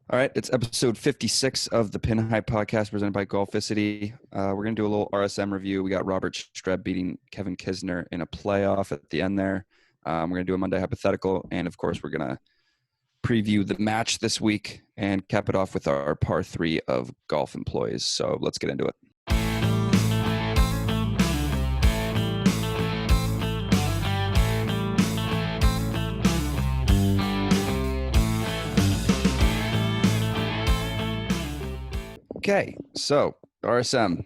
All right, it's episode 56 of the Pin High podcast presented by Golficity. We're going to do a little RSM review. We got Robert Streb beating Kevin Kisner in a playoff at the end there. We're going to do a Monday Hypothetical, and of course, we're going to preview the match this week and cap it off with our par 3 of golf employees. So let's get into it. Okay, so RSM.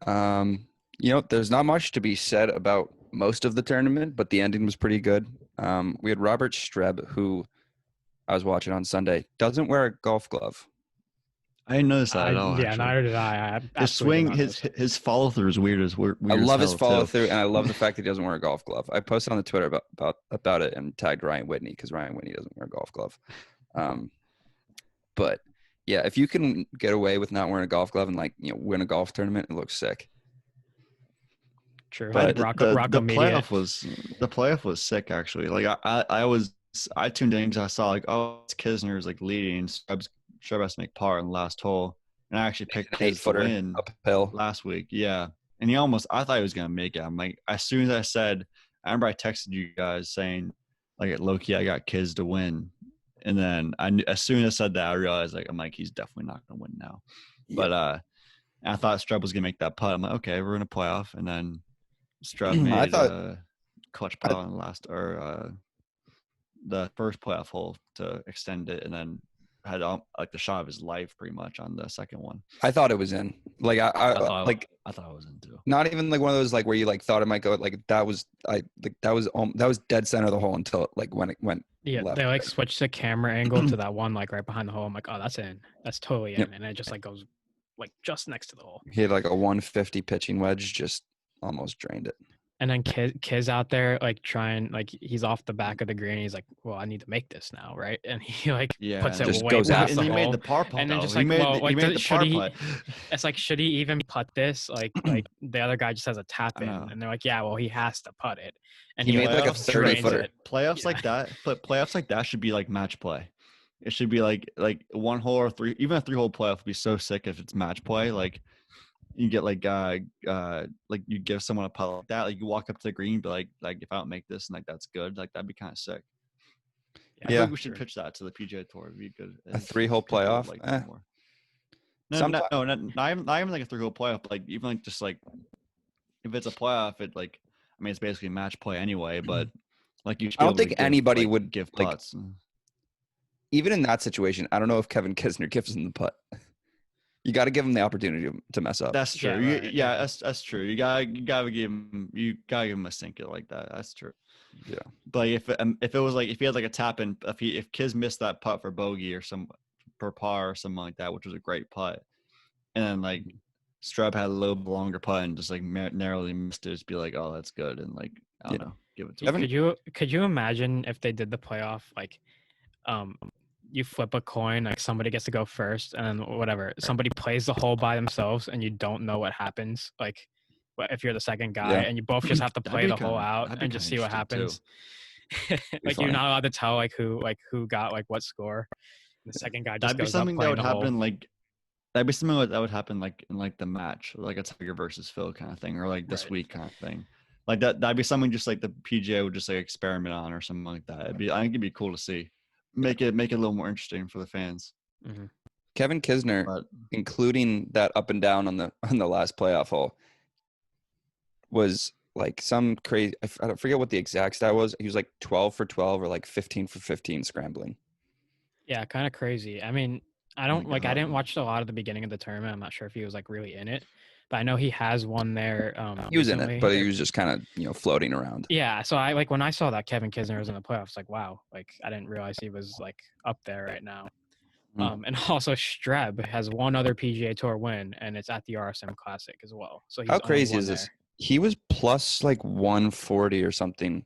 There's not much to be said about most of the tournament, but the ending was pretty good. We had Robert Streb, who I was watching on Sunday, doesn't wear a golf glove. I didn't notice that at all. Yeah, actually. neither did I. His swing, his follow through is weird as weird. I love his follow through, and I love the fact that he doesn't wear a golf glove. I posted on the Twitter about it and tagged Ryan Whitney because Ryan Whitney doesn't wear a golf glove. But yeah, if you can get away with not wearing a golf glove and win a golf tournament, it looks sick. True. But the playoff was sick actually. Like I tuned in because I saw it's Kisner's leading. Streb has to make par in the last hole, and I actually picked his to win uphill last week. Yeah, and I thought he was gonna make it. I'm like, as soon as I said, I remember I texted you guys saying low key I got Kiz to win. And then as soon as I said that, I realized he's definitely not going to win now. Yeah. But I thought Streb was going to make that putt. I'm like, okay, we're in a playoff. And then Streb made a clutch putt on the first playoff hole to extend it, and then had the shot of his life pretty much on the second one. I thought it was in. I thought it was in too. Not even one of those where you thought it might go. That was dead center of the hole until when it went. Yeah, left. They switched the camera angle to that one right behind the hole. I'm like, oh, that's in. That's totally in. Yep. And it just goes just next to the hole. He had a 150 pitching wedge, just almost drained it. And then Kiz out there trying he's off the back of the green. He's like, well, I need to make this now, right? And he puts it just way goes past out. the And he hole. made the par putt. And then just should he putt? It's should he even putt this? The other guy just has a tap in, and they're like, yeah, well, he has to putt it. And he made a 30-footer. Playoffs like that, but playoffs like that should be match play. It should be like one hole or three, even a 3-hole playoff would be so sick if it's match play. You get you give someone a putt like that, you walk up to the green, but if I don't make this and that's good, that'd be kind of sick. I think we should pitch that to the PGA Tour. It'd be good. A 3-hole playoff. Not even a 3-hole playoff. But even just if it's a playoff, it's basically match play anyway. But you, I don't think anybody would give putts. Even in that situation, I don't know if Kevin Kisner gives him the putt. You got to give him the opportunity to mess up. That's true. That's true. You gotta give him a sink it like that. That's true. Yeah. But if it was if he had a tap in, if Kiz missed that putt for bogey or per par or something like that, which was a great putt, and then Streb had a little bit longer putt and just narrowly missed it, just be oh, that's good, and I don't know, give it to him. Could you imagine if they did the playoff you flip a coin, somebody gets to go first, and whatever, somebody plays the hole by themselves and you don't know what happens, if you're the second guy, and you both just have to play the hole out and just see what happens. You're not allowed to tell who got what score. And the second guy just that'd be something that would happen that'd be something that would happen in the match, a Tiger versus Phil kind of thing, or this week kind of thing. That'd be something just the PGA would just experiment on or something like that. I think it'd be cool to see. Make it a little more interesting for the fans. Mm-hmm. Kevin Kisner, including that up and down on the last playoff hole, was some crazy. I don't forget what the exact stat was. He was 12 for 12 or 15 for 15 scrambling. Yeah, kind of crazy. I mean, I don't I didn't watch a lot of the beginning of the tournament. I'm not sure if he was really in it, but I know he has one there. He was recently in it, but he was just kind of floating around. Yeah, so I when I saw that Kevin Kisner was in the playoffs, wow, I didn't realize he was up there right now. And also Streb has one other PGA Tour win, and it's at the RSM Classic as well. So he's how crazy is there. this? He was plus 140 or something,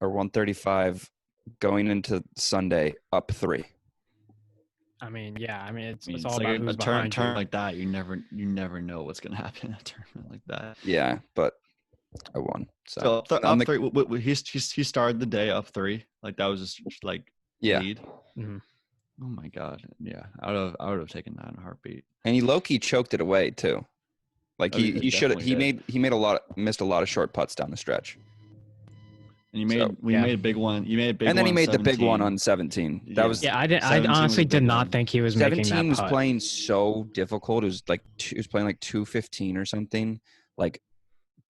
or 135 going into Sunday up 3. I mean, it's all about who's a behind turn you. like that. You never know what's gonna happen in a tournament like that. Yeah, but I won. So up 3. He started the day up 3. That was just lead. Mm-hmm. Oh my god. Yeah, I would have taken that in a heartbeat. And he low-key choked it away too. Like Oh, he he should definitely did. he missed a lot of short putts down the stretch. And you So made a big one. You made a big and then one. he made the big one 17. on 17. That Yeah. was Yeah, I did. I 17 was honestly a did big not one. think he was making that 17 was putt. playing so difficult. It was like he was playing like 215 or something. Like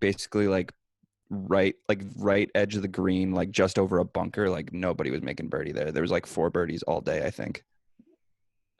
basically like right edge of the green, like just over a bunker. Like nobody was making birdie there. There was like 4 birdies all day, I think.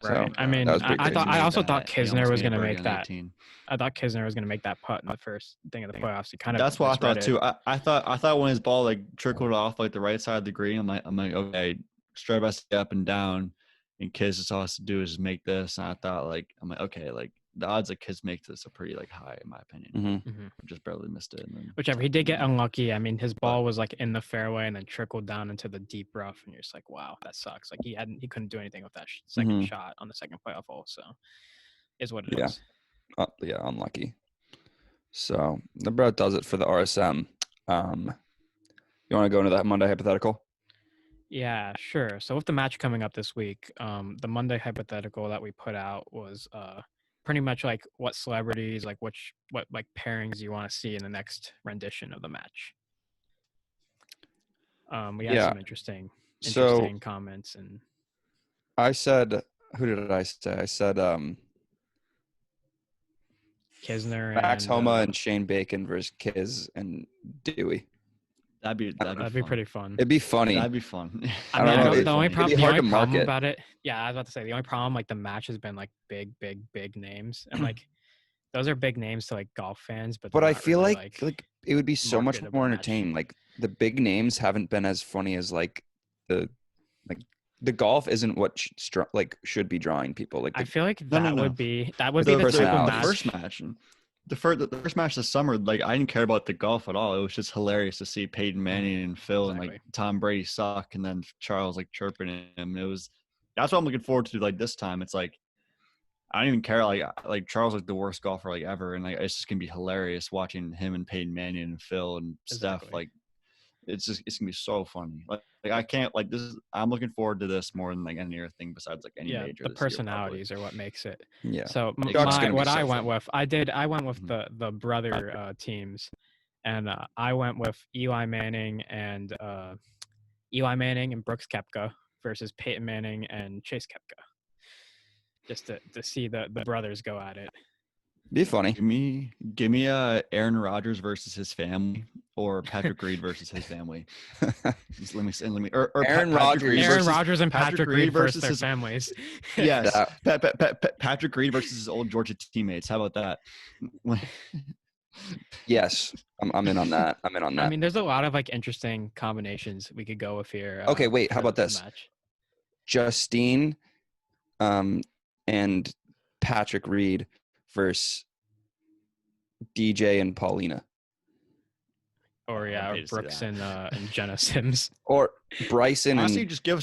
Right. So I mean, that was pretty I thought. crazy. I also thought He Kisner almost was made a going to birdie make on that. 18. I thought Kisner was going to make that putt in the first thing of the playoffs. He kind of. That's what I thought misread it. too. I thought when his ball like trickled off like the right side of the green, I'm like okay, Streb has to get up and down, and Kiz just all has to do is just make this. And I thought I'm like okay, like the odds that Kiz makes this are pretty like high in my opinion. Mhm. Mhm. Just barely missed it. And then, Whichever. He did get unlucky. I mean, his ball was like in the fairway and then trickled down into the deep rough, and you're just like, wow, that sucks. Like he couldn't do anything with that second Mhm. shot on the second playoff hole. So, is what it is. Yeah, unlucky. So the bro does it for the RSM. You want to go into that Monday hypothetical? Yeah, sure. So with the match coming up this week, the Monday hypothetical that we put out was pretty much like what celebrities, like what like pairings you want to see in the next rendition of the match. We had Yeah. some interesting So comments, and I said, who did I say? I said Kisner Max and Homa and Shane Bacon versus Kiz and Dewey. that'd be that'd be pretty fun. It'd be funny. That'd be fun. I don't know. The only It'd be problem hard to market. about it, yeah, I was about to say the only problem, like the match has been like big names, and like those are big names to like golf fans, but But they're I not feel really, like it would be so much marketable more match. entertaining. Like the big names haven't been as funny as like the golf isn't what should be drawing people. Like I feel like No, that no. would be the type of personalities. match. The first match this summer, like I didn't care about the golf at all. It was just hilarious to see Peyton Manning and Phil and like Exactly. Tom Brady suck, and then Charles like chirping him. That's what I'm looking forward to. Like this time, it's like I don't even care. Like Charles like the worst golfer like ever, and like it's just gonna be hilarious watching him and Peyton Manning and Phil and Steph. Exactly. Like it's gonna be so funny. Like I can't like this is. I'm looking forward to this more than like any other thing besides like any Yeah, major. the this year, personalities are what makes it. Yeah. So Chuck's gonna be what so I went fun. with, I went with Mhm. the brother teams, and I went with Eli Manning and Brooks Koepka versus Peyton Manning and Chase Koepka, just to see the brothers go at it. Be funny. Give me Aaron Rodgers versus his family, or Patrick Reed versus his family. Just let me or Aaron Patrick Rodgers Reed Aaron versus- Rodgers and Patrick Reed versus their his families. yes, That- Patrick Reed versus his old Georgia teammates. How about that? Yes, I'm in on that. I'm in on that. I mean, there's a lot of like interesting combinations we could go with here. Okay, wait, how for about the this? match. Justine, and Patrick Reed versus DJ and Paulina, Or I'd yeah, pay to see Brooks that. and Jenna Sims. or Bryson Honestly, and just give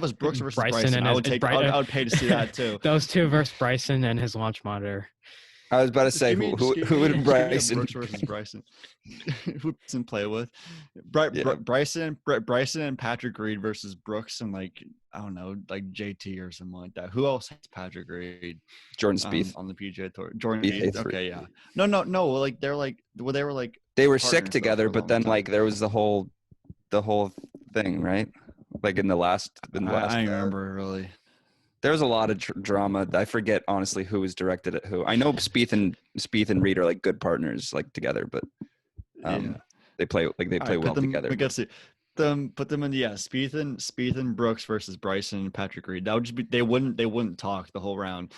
us Brooks versus Bryson Bryson. and I his- would take. Bry- I would pay to see that too. Those two versus Bryson and his launch monitor. I was about to Just say give me- who just give would me- just give me a Bryson? Brooks versus Bryson. Who Bryson play with? Yeah. Bryson and Patrick Reed versus Brooks and like I don't know, like JT or something like that. Who else has Patrick Reed? Jordan Spieth. On the PGA Tour. Jordan Spieth, Spieth. three. Okay, yeah. No. Like they were like They were partners, sick though, together, for a but long then time. like there was the whole thing, right? Like in the last. I don't remember really. There was a lot of drama. I forget honestly who was directed at who. I know Spieth and Reed are like good partners, like together, but Yeah. they play All well right, together. We got to see put them in Spieth and Brooks versus Bryson and Patrick Reed. That would just be they wouldn't talk the whole round.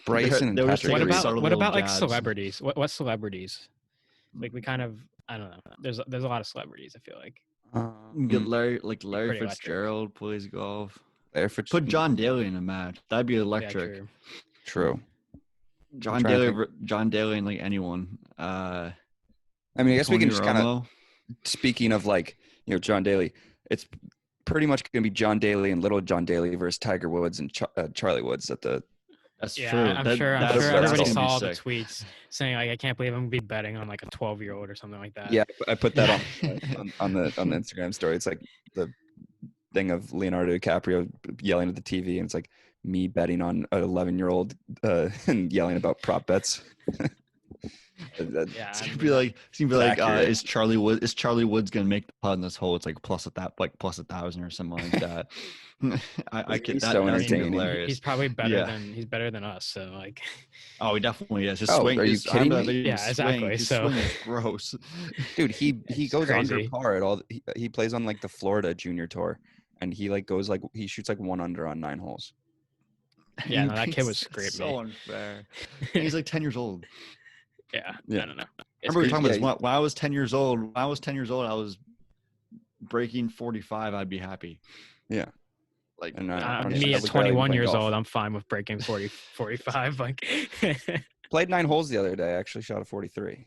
Bryson and They were just Patrick taking Reed. subtle What little about like jabs. celebrities? What celebrities? Like we kind of I don't know. There's a lot of celebrities. I feel like. Get Um, Larry pretty Fitzgerald plays golf. Larry Fitz- Put John Daly in a match. That'd be electric. Yeah, true. True. John trying to Daly, think. John Daly, and like anyone. I mean, I guess we Tony can just kind of. Romo. Speaking of like John Daly, it's pretty much going to be John Daly and little John Daly versus Tiger Woods and Charlie Woods at the. That's Yeah, true. I'm sure that's everybody gonna be saw the sick. tweets saying like I can't believe I'm gonna be betting on like a 12-year-old or something like that. Yeah, I put that on the Instagram story. It's like the thing of Leonardo DiCaprio yelling at the TV, and it's like me betting on an 11-year-old and yelling about prop bets. Yeah, It's I gonna mean, be like, accurate. is Charlie Woods gonna make the putt in this hole? It's like plus 1,000 or something like that. I He's could that, so that's gonna be entertaining. hilarious. he's probably Yeah. he's better than us. So like, Oh, he definitely is. His Oh, swing. are you His, I kidding remember that me? video, Yeah, exactly, His so- swing is gross. Dude, he It's goes under crazy. par at all. He plays on like the Florida Junior Tour, and he like goes like he shoots like 1 under on 9 holes. Yeah, no, that kid was It's scraping so me. unfair. And he's like 10 years old. Yeah, Yeah. I don't know. I It's remember we were talking crazy. about this when I was 10 years old. When I was 10 years old, I was breaking 45. I'd be happy. Yeah. Like And Me I at was barely 21 playing years golf. old, I'm fine with breaking 45. Like, Played 9 holes the other day. I actually shot a 43.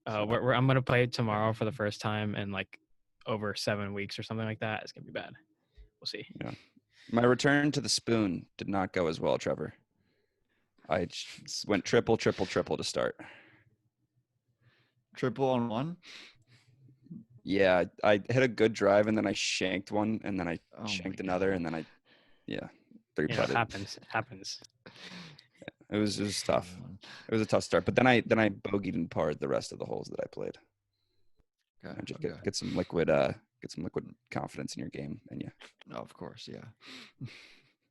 I'm gonna play tomorrow for the first time in like over 7 weeks or something like that. It's gonna be bad. We'll see. My return to the spoon did not go as well, Trevor. I went triple to start. triple on one. Yeah, I hit a good drive, and then I shanked one, and then I Oh shanked my another, God. and then I, three Yeah, it putted. happens. It was tough. It was a tough start, but then I bogeyed and parred the rest of the holes that I played. Okay, And just okay. get some liquid confidence in your game, and yeah. No, of course, yeah.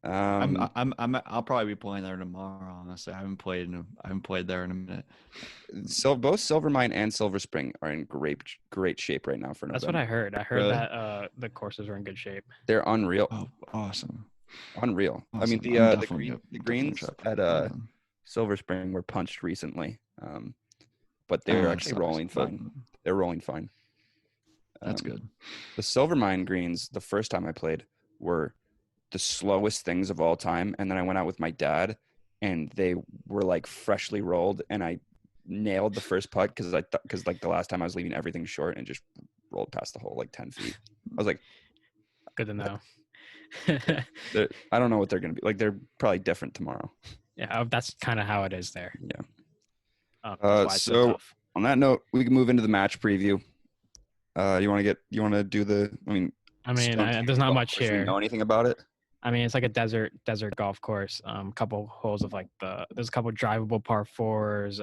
I'll probably be playing there tomorrow. Honestly, I haven't played there in a minute. So both Silvermine and Silver Spring are in great shape right now for November. That's what I heard. I heard Really? that the courses are in good shape. They're unreal. Oh, awesome. Unreal. I mean, Awesome. I'm the definitely greens try to at play them. Silver Spring were punched recently, but they're Oh, that actually sucks, rolling but fine. They're rolling fine. That's good. The Silvermine greens, the first time I played, were the slowest things of all time, and then I went out with my dad, and they were like freshly rolled, and I nailed the first putt because like the last time I was leaving everything short and just rolled past the hole like 10 feet. I was like, Good to know. I don't know what they're gonna be like. They're probably different tomorrow. Yeah, that's kind of how it is there. Yeah. That's why it's so tough. On that note, we can move into the match preview. You want to do the? I mean, Stone there's not golf much course. Do you here. know anything about it? I mean, it's like a desert golf course. Couple holes of like there's a couple drivable par fours.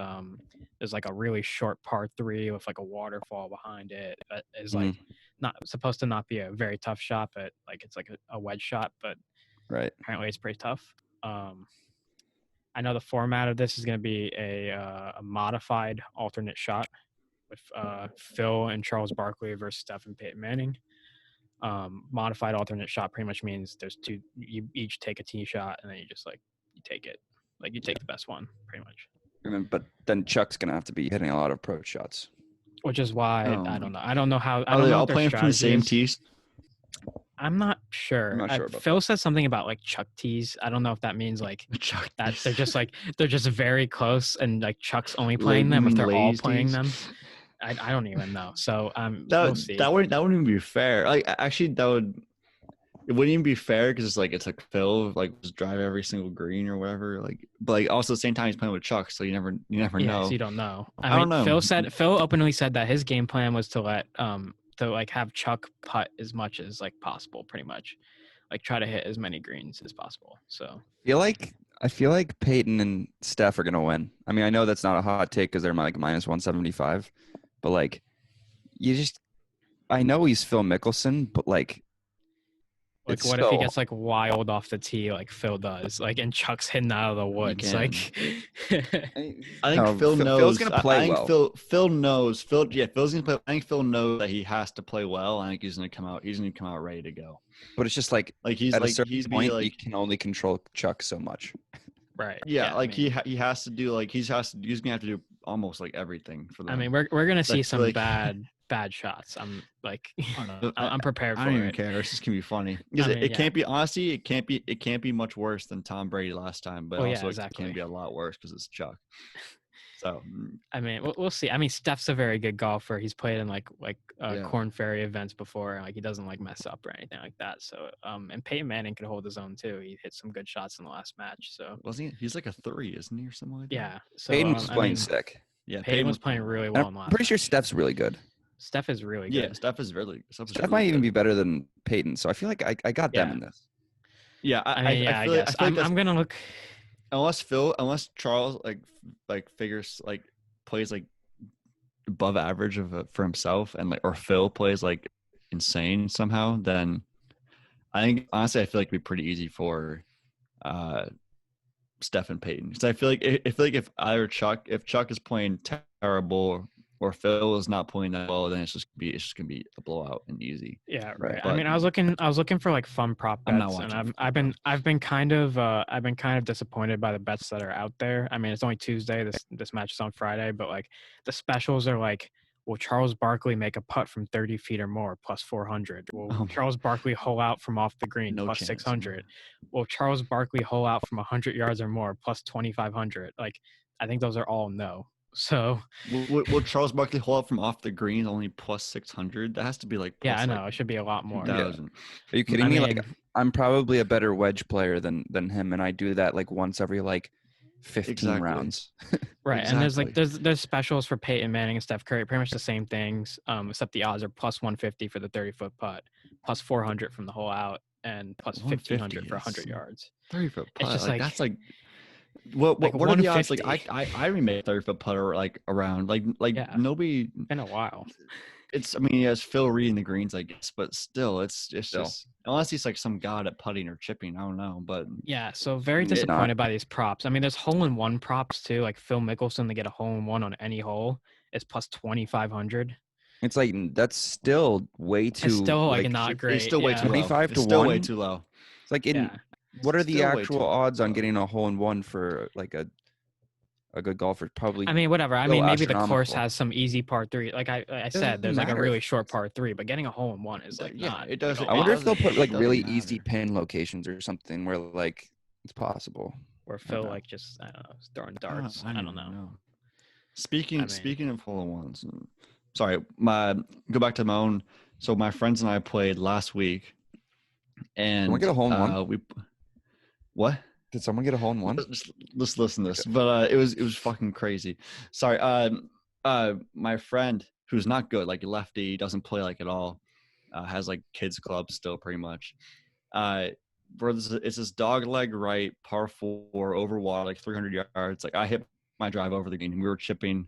There's like a really short par 3 with like a waterfall behind it. That is like not supposed to not be a very tough shot, but like it's like a wedge shot. But Right. apparently it's pretty tough. I know the format of this is going to be a modified alternate shot with Phil and Charles Barkley versus Steph and Peyton Manning. Modified alternate shot pretty much means there's two. You each take a tee shot and then you just you take it. Like you take the best one, pretty much. But then Chuck's gonna have to be hitting a lot of approach shots. Which is why I don't know. I don't know how. I Are don't they know all what their playing from the same strategy is. tees? I'm not sure. I'm not sure about Phil said something about like Chuck tees. I don't know if that means like Chuck that tees. they're just very close and like Chuck's only playing them if they're all Lays playing tees? them. I don't even know. So That we'll see. that wouldn't even be fair. Like actually, it wouldn't even be fair because it's like Phil just drive every single green or whatever. But like also at the same time he's playing with Chuck, so you never know. So you don't know. I don't know. Phil openly said that his game plan was to let to like have Chuck putt as much as like possible, pretty much, like try to hit as many greens as possible. So I feel like Peyton and Steph are gonna win. I mean, I know that's not a hot take because they're like minus 175, but like I know he's Phil Mickelson, but like it's what if he so- gets like wild off the tee like Phil does, like and Chuck's hitting out of the woods, can. like. I think Phil knows. Phil's gonna play I think well. Phil knows. Phil's gonna play. I think Phil knows that he has to play well. I think he's gonna come out. He's gonna come out ready to go. But it's just like He's at a like certain he's point, be you can only control Chuck so much. Right. yeah. I mean, he has to do he's gonna have to do almost like everything for them. I mean, we're gonna see some like- bad shots. I'm like, I don't know. I'm prepared for I don't even it. care. It's just gonna be funny because I mean, it can't be honestly. It can't be much worse than Tom Brady last time, but Oh, yeah, also exactly. it can be a lot worse because it's Chuck. So I mean, we'll see. I mean, Steph's a very good golfer. He's played in Yeah. Corn Ferry events before. And, he doesn't mess up or anything like that. So and Peyton Manning could hold his own too. He hit some good shots in the last match. So wasn't he? He's like a 3, isn't he, or something like that? yeah. So Peyton was I playing mean, sick. Yeah. Peyton was playing really well in I'm the last pretty sure match. Steph's really good. Steph is really Yeah, good. Steph is really. Steph might even be better than Peyton. So I feel like I got them Yeah. in this. Yeah, I mean, yeah, I feel like, guess. I feel like I'm gonna look. unless Charles like figures like plays like above average for himself, and like or Phil plays like insane somehow, then I think honestly I feel like it'd be pretty easy for uh Steph and Peyton, because I feel like if Chuck is playing terrible or Phil is not playing that well, then it's just gonna be a blowout and easy. Yeah, Right. right. I But mean, I was looking for like fun prop I'm not bets, and watching. I've been kind of disappointed by the bets that are out there. I mean, it's only Tuesday. This match is on Friday, but like the specials are like, will Charles Barkley make a putt from 30 feet or more plus 400? Will Charles Barkley hole out from off the green No plus chance. 600? Will Charles Barkley hole out from 100 yards or more plus 2,500? Like, I think those are all no. So Will Charles Barkley hold up from off the green only plus 600? That has to be like yeah, plus I know like it should be a lot more. 2,000. Are you kidding I me? mean, Like I'm probably a better wedge player than him, and I do that like once every like 15 Exactly. rounds. right, and there's like Exactly. there's specials for Peyton Manning and Steph Curry, pretty much the same things, except the odds are plus 150 for the 30-foot putt, plus 400 from the hole out, and plus 1,500 for 100 yards. 30-foot It's putt. just Like like that's like like what are the odds? Like 150. I remade 30-foot putter like around like Yeah, nobody. been a while. It's I mean he has Phil reading the greens I guess, but still it's Still. just unless he's like some god at putting or chipping, I don't know. But Yeah, so very Maybe not. disappointed by these props. I mean, there's hole-in-one props too, like Phil Mickelson to get a hole-in-one on any hole is plus 2,500. It's like that's still way too It's still like like not it's great. still way too low. 25 It's to still way 1. too low. It's like in Yeah. what are the Still way too actual low. odds on getting a hole in one for like a good golfer? Probably I mean, whatever. I still mean, maybe the course astronomical. has some easy par three. Like I Doesn't said, there's like a matter. really short par three, but getting a hole in one is like Yeah, not. it like, doesn't. a I wonder if lot. they'll put like doesn't really matter. easy pin locations or something where like it's possible. Or I don't Phil know. like just I don't know, throwing darts. I don't even know. Speaking I mean- speaking of hole in ones, sorry, go back to my own. So my friends and I played last week, and Someone get a hole in one? we what? Did someone get a hole in one? Let's listen to this. But it was fucking crazy. Sorry. My friend who's not good, like a lefty, doesn't play like at all, has like kids club still pretty much. It's this dog leg right par 4 over water, like 300 yards. Like I hit my drive over the green. We were chipping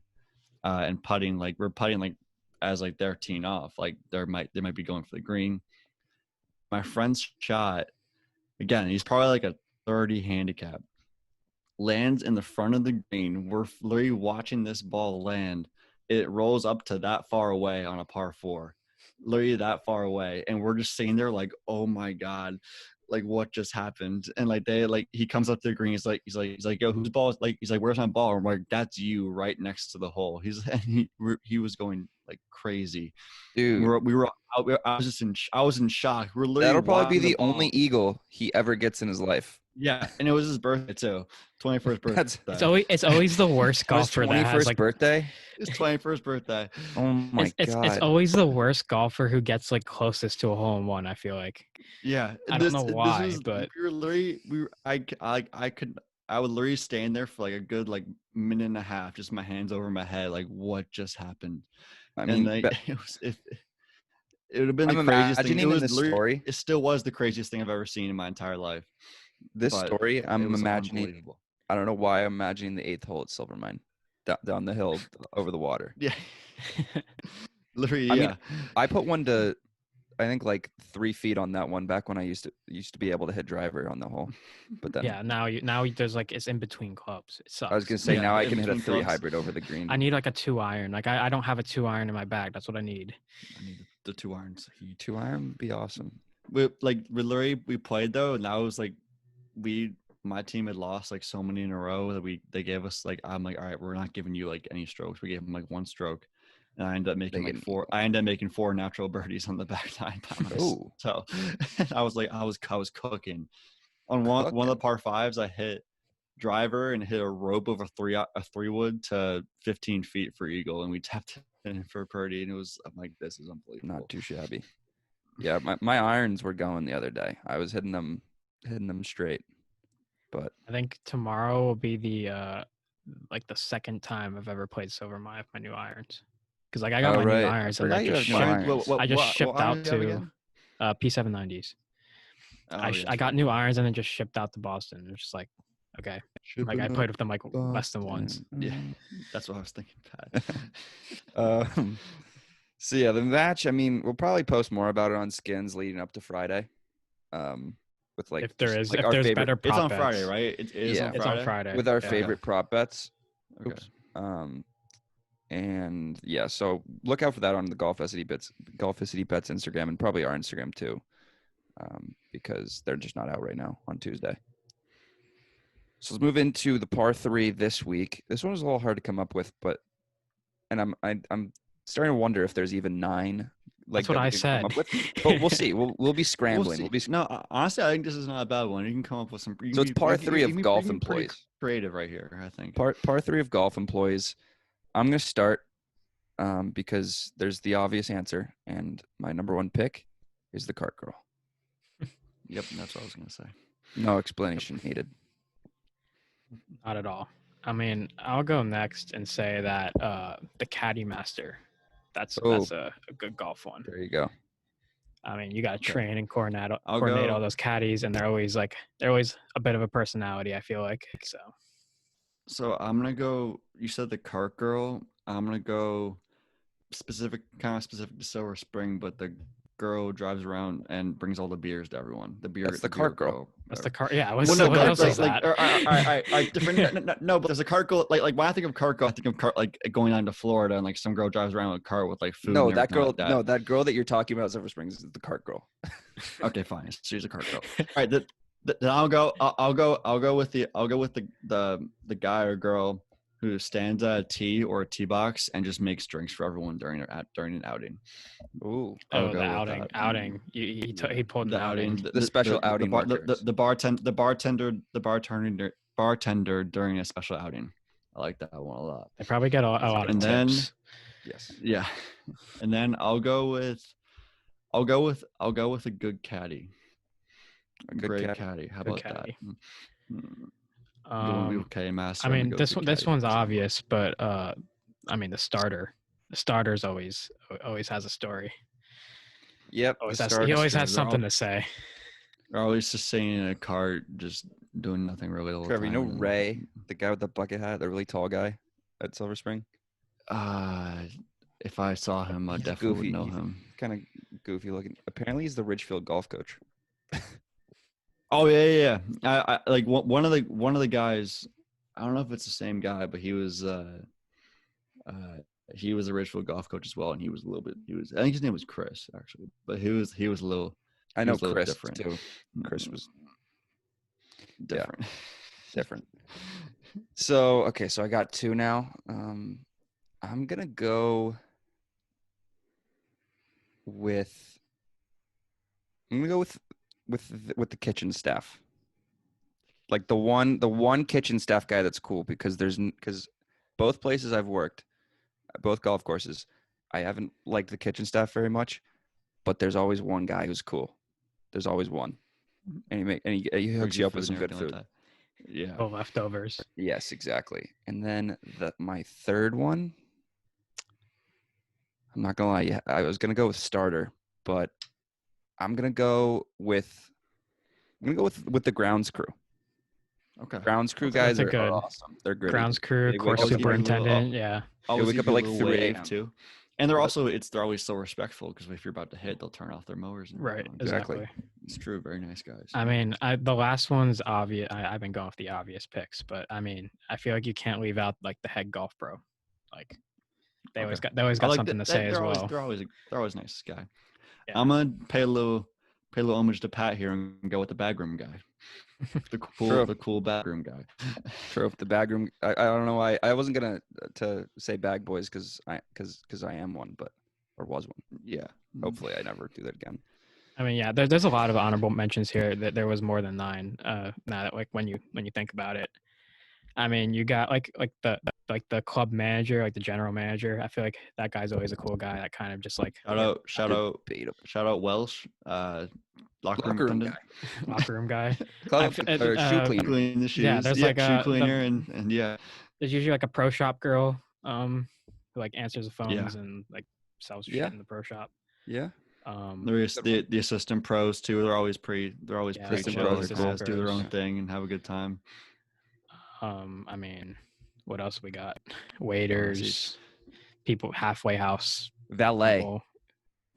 and putting, like we're putting like as like they're teeing off, like they might be going for the green. My friend's shot again. He's probably like a 30 handicap. Lands in the front of the green. We're literally watching this ball land. It rolls up to that far away on a par 4, literally that far away, and we're just sitting there like, oh my god, like what just happened? And like he comes up to the green. He's like, yo, whose ball is like? He's like, where's my ball? I'm like, that's you, right next to the hole. He was going like crazy. Dude, I was in shock. We're literally that'll probably be watching the only eagle he ever gets in his life. Yeah, and it was his birthday too, 21st birthday. It's always the worst On his golfer that has 21st like birthday. His 21st birthday. Oh my it's god! always the worst golfer who gets like closest to a hole in one. I feel like Yeah, I don't know why, but we were literally I would literally stand there for like a good like minute and a half, just my hands over my head, like what just happened. I And mean, like it would have been I'm the craziest thing. imagining in this story. It still was the craziest thing I've ever seen in my entire life. This But story, I'm it was imagining. unbelievable. I don't know why I'm imagining the 8th hole at Silvermine, down the hill over the water. Yeah, literally. I Yeah. mean, I put one to, I think like 3 feet on that one back when I used to be able to hit driver on the hole, but then yeah, now there's like it's in between clubs. It sucks. I was gonna say Yeah, now I in can hit a between 3 clubs. hybrid over the green. I need like a 2-iron. Like I don't have a 2-iron in my bag. That's what I need. I need the 2 irons. 2-iron would be awesome. We played though, and that was like my team had lost like so many in a row that they gave us like, I'm like, all right, we're not giving you like any strokes. We gave them like 1 stroke, and I ended up making like 4. I ended up making 4 natural birdies on the back nine by myself. Oh, So I was like, I was cooking. On one of the par 5s, I hit driver and hit a rope of a 3 wood to 15 feet for eagle, and we tapped in for birdie, and I'm like, this is unbelievable. not too shabby. Yeah, my irons were going the other day. I was hitting them straight. But I think tomorrow will be the like the second time I've ever played Silver my new irons. because like I got my new irons and forgot you have new irons. I just shipped out irons do you have to again? P790s. Oh, yeah. I got new irons and then just shipped out to Boston. It was just like, okay, like I played with them like less than once. Yeah, that's what I was thinking, Pat. So yeah, the match. I mean, we'll probably post more about it on Skins leading up to Friday. With like If there is, like if our there's favorite, better prop It's on bets. Friday, right? It is Yeah. on It's Friday. on Friday with our yeah. favorite prop bets. Okay. Oops. And yeah, so look out for that on the Golf City Bets Instagram, and probably our Instagram too, because they're just not out right now on Tuesday. So let's move into the par 3 this week. This one was a little hard to come up with, and I'm starting to wonder if there's even 9. Like That's what that we I can said. come up with. But we'll see. We'll be scrambling. We'll We'll be see. No, honestly, I think this is not a bad one. You can come up with some. So it's par 3 of golf employees. Creative right here, I think. Par 3 of golf employees. I'm going to start because there's the obvious answer, and my number 1 pick is the cart girl. Yep, that's what I was going to say. No explanation needed. Not at all. I mean, I'll go next and say that the Caddy Master. That's a good golf one. There you go. I mean, you got to train and coordinate all go. those caddies, and they're always a bit of a personality. I feel like so. So I'm gonna go. You said the cart girl. I'm gonna go specific to Silver Spring, but the girl drives around and brings all the beers to everyone. That's the cart girl. That's the cart. Yeah, what Well, no, else is like, that? different. No, but there's a cart girl. Like when I think of cart girl, I think of cart like going down to Florida and like some girl drives around with a cart with like food. No, and that girl. like that. No, that girl that you're talking about, Silver Springs, is the cart girl. Okay, fine. She's a cart girl. All right, then I'll go with the guy or girl who stands at a tee or a tee box and just makes drinks for everyone during an outing. Ooh. Oh, the outing. He pulled The the outing. outing. The special outing. The bartender during a special outing. I like that one a lot. They probably get a lot of And then- tips. Yes. Yeah, and then I'll go with a good caddy. A good Great caddy. caddy. How Good about caddy. that? Caddy master. I I'm mean, gonna go this good one's caddy. obvious, but I mean, the starter's always has a story. Yep. He always has something to say. They're always just sitting in a cart, just doing nothing really. The whole Trevor, you know time. Ray, the guy with the bucket hat, the really tall guy at Silver Spring? If I saw him, I He's definitely goofy. would know He's him. Kind of goofy looking. Apparently, he's the Ridgefield golf coach. Oh yeah. I like one of the guys. I don't know if it's the same guy, but he was a Ridgefield golf coach as well, and he was a little bit. I think his name was Chris actually, but he was a little. I know was a little Chris different. too. Chris was different. different. So I got 2 now. I'm gonna go with the kitchen staff. Like the one kitchen staff guy that's cool because both places I've worked, both golf courses, I haven't liked the kitchen staff very much, but there's always one guy who's cool. There's always one, and he hooks you up with some good food. Like yeah. Oh, leftovers. Yes, exactly. And then my third one, I'm not gonna lie, I was gonna go with starter, but I'm gonna go with the grounds crew. Okay. Grounds crew That's guys a are good awesome. They're great. Grounds crew, They course wake up superintendent. Yeah. Always wake up give at like you a little 3 wave, a.m. too. And they're always so respectful because if you're about to hit, they'll turn off their mowers. And Right. everything. Exactly. It's true. Very nice guys. I mean, the last one's obvious. I've been going with the obvious picks, but I mean, I feel like you can't leave out like the head golf pro. Like they always got something to say as well. They're always nice guy. Yeah. I'm gonna pay a little homage to Pat here and go with the bagroom guy. The cool bagroom guy. True. The bag room. I don't know why I wasn't gonna to say bag boys because I am one, or was one. Yeah. Hopefully, I never do that again. I mean, yeah, there's a lot of honorable mentions here. That there was more than 9. Now that like when you think about it, I mean, you got like the club manager, like the general manager. I feel like that guy's always a cool guy. That kind of just like Shout out Welsh. Locker room guy. locker room guy. Club or shoe cleaner. Clean the shoes. Yeah, there's like shoe a cleaner and yeah. There's usually like a pro shop girl. who like answers the phones and like sells Yeah. shit in the pro shop. Yeah. There's the assistant pros too. They're always pretty assistant chill. pros They are all cool. just do their own Yeah. thing and have a good time. I mean, what else we got? Waiters, people, halfway house, Valet. people.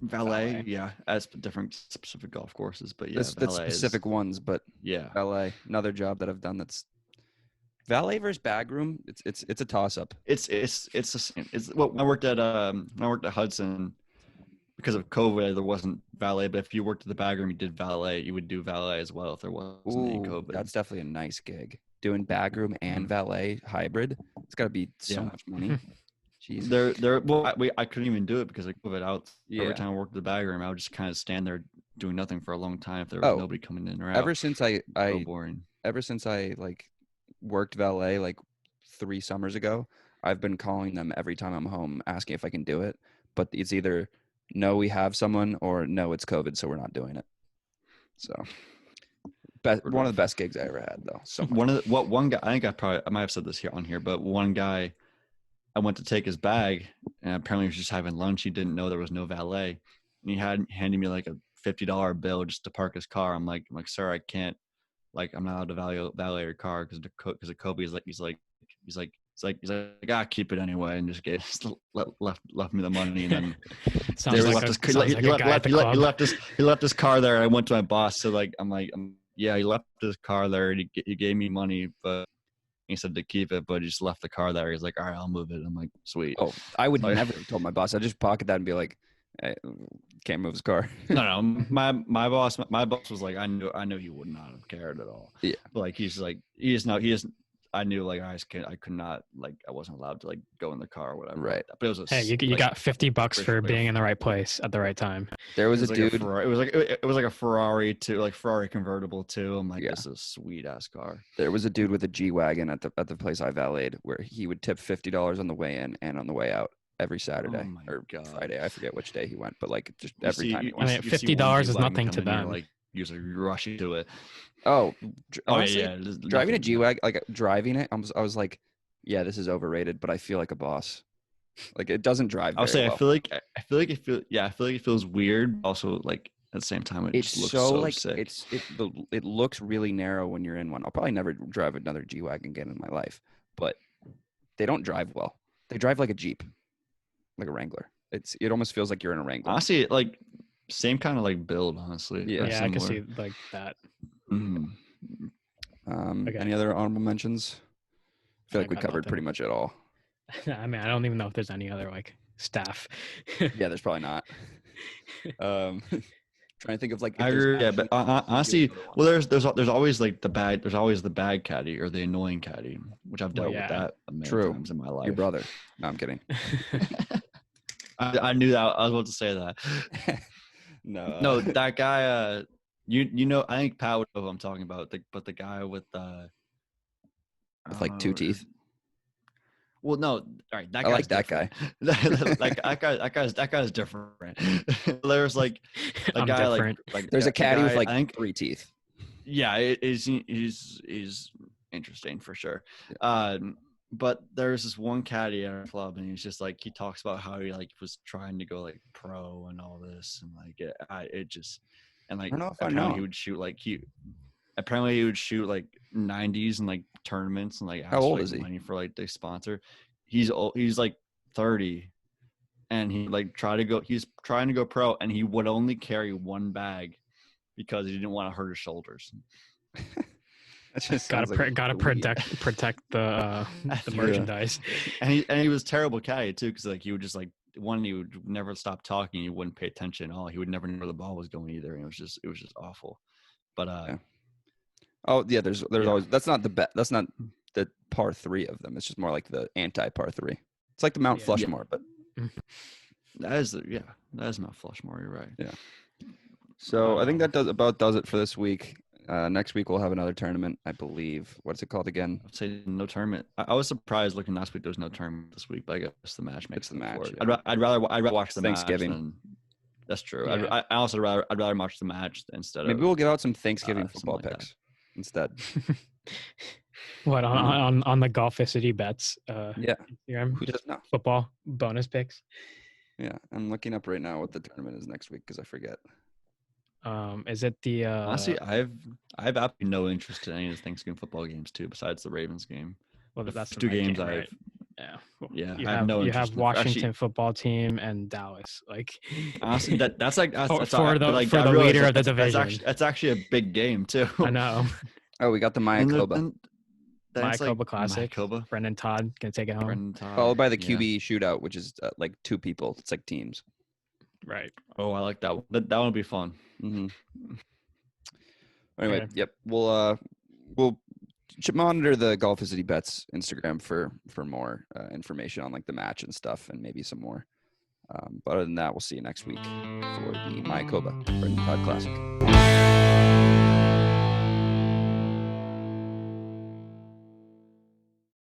Valet, yeah, as different specific golf courses, but yeah, That's specific ones, but yeah. valet, another job that I've done that's valet versus bag room. It's a toss up. It's the same. It's well, when I worked at Hudson, because of COVID, there wasn't valet. But if you worked at the bag room, you did valet. You would do valet as well if there wasn't any COVID. That's definitely a nice gig. Doing bag room and valet hybrid. It's got to be so much money. Jeez. I couldn't even do it because of COVID. Every Yeah. time I worked at the bag room, I would just kind of stand there doing nothing for a long time if there was nobody coming in or out. Ever since so boring. Ever since I like worked valet like 3 summers ago, I've been calling them every time I'm home asking if I can do it. But it's either no, we have someone, or no, it's COVID, so we're not doing it. So one of the best gigs I ever had, though. So one guy, I think I might have said this on here, but one guy, I went to take his bag, and apparently he was just having lunch. He didn't know there was no valet, and he had handed me like a $50 bill just to park his car. I'm like, sir, I can't, like, I'm not allowed to valet your car because of Kobe. He's like, keep it anyway, and just left me the money, and then he left his car there. And I went to my boss, so like, he left his car there, and he gave me money, but he said to keep it, but he just left the car there. He's like, all right, I'll move it. I'm like, sweet. Oh, I would never have told my boss. I'd just pocket that and be like, hey, can't move his car. No, my boss was like, I knew he would not have cared at all. Yeah. But like, I knew like I could not, like, I wasn't allowed to like go in the car or whatever. Right. But it was you got $50 for being in the right place at the right time. There was a dude. It was like a Ferrari too, like Ferrari convertible too. I'm like, this is a sweet ass car. There was a dude with a G-Wagon at the place I valeted where he would tip $50 on the way in and on the way out every Saturday Friday. I forget which day he went, but like just every time. I mean, $50 is nothing to them. Like, usually rushing to it. Oh, honestly, yeah. Driving a G-Wagon, like driving it, I was like, yeah, this is overrated, but I feel like a boss. Like, it doesn't drive. I'll say, well. I feel like it feels weird. Also, like at the same time, it just looks so like sick. It looks really narrow when you're in one. I'll probably never drive another G-Wagon again in my life, but they don't drive well. They drive like a Jeep, like a Wrangler. It almost feels like you're in a Wrangler. Honestly, like same kind of like build. Honestly, yeah, I can see like that. Mm-hmm. Okay. Any other honorable mentions? I feel like we covered nothing. pretty much it all. I mean, I don't even know if there's any other like staff. Yeah, there's probably not. Trying to think of like. I agree. Yeah, but honestly, well, there's always like there's always the bad caddy or the annoying caddy, which I've dealt with that many times in my life. Your brother. No, I'm kidding. I knew that. I was about to say that. No, that guy. You know, I think Pat would know who I'm talking about. But the guy with like 2 teeth. Well, no, all right. That I like that guy. that guy's different. There's like a guy different. like there's a caddy with like 3 teeth. Yeah, he's interesting for sure. But there's this one caddy at our club, and he's just like, he talks about how he like was trying to go like pro and all this, and like it just, and like apparently he would shoot like apparently he would shoot like 90s and like tournaments and like how old is he? Money for like the sponsor. He's like 30, and he's trying to go pro, and he would only carry one bag because he didn't want to hurt his shoulders. Gotta protect the merchandise. And he was terrible caddy too, because like he would just like he would never stop talking. He wouldn't pay attention at all. He would never know where the ball was going either. And it was just awful. But there's always, that's not the par 3 of them. It's just more like the anti par 3. It's like the Mount Flushmore, but that is Mount Flushmore. You're right. Yeah. So I think that does it for this week. Next week we'll have another tournament, I believe. What's it called again? I'd say no tournament. I was surprised looking last week there was no tournament this week, but I guess the match makes the match. Yeah. I'd rather watch the Thanksgiving. match. That's true. Yeah. I'd rather watch the match instead. Maybe we'll get out some Thanksgiving football like picks instead. What on the Golficity bets? Yeah. Instagram, Who just does know? football bonus picks. Yeah, I'm looking up right now what the tournament is next week because I forget. Is it the Honestly, I've absolutely no interest in any of the Thanksgiving football games too, besides the Ravens game. well, The that's the two night games game, I've right? Yeah. Well, yeah, you I have have no you interest have in the Washington actually. football team and Dallas. Like Honestly, that's like for, that's for but the like for I the realize leader of the that's division. actually a big game too. I know. Oh, we got the And Mayakoba, then it's like Mayakoba Classic. Mayakoba, Brendan Todd gonna take it home. Brendan Todd. followed by the Yeah. QB shootout, which is like 2 people. It's like teams. Right. Oh, I like that one. That one will be fun. Mm-hmm. Anyway, Okay. yep. We'll monitor the Golf City Bets Instagram for more information on like the match and stuff, and maybe some more. But other than that, we'll see you next week for the Mayakoba Brendan Todd Classic.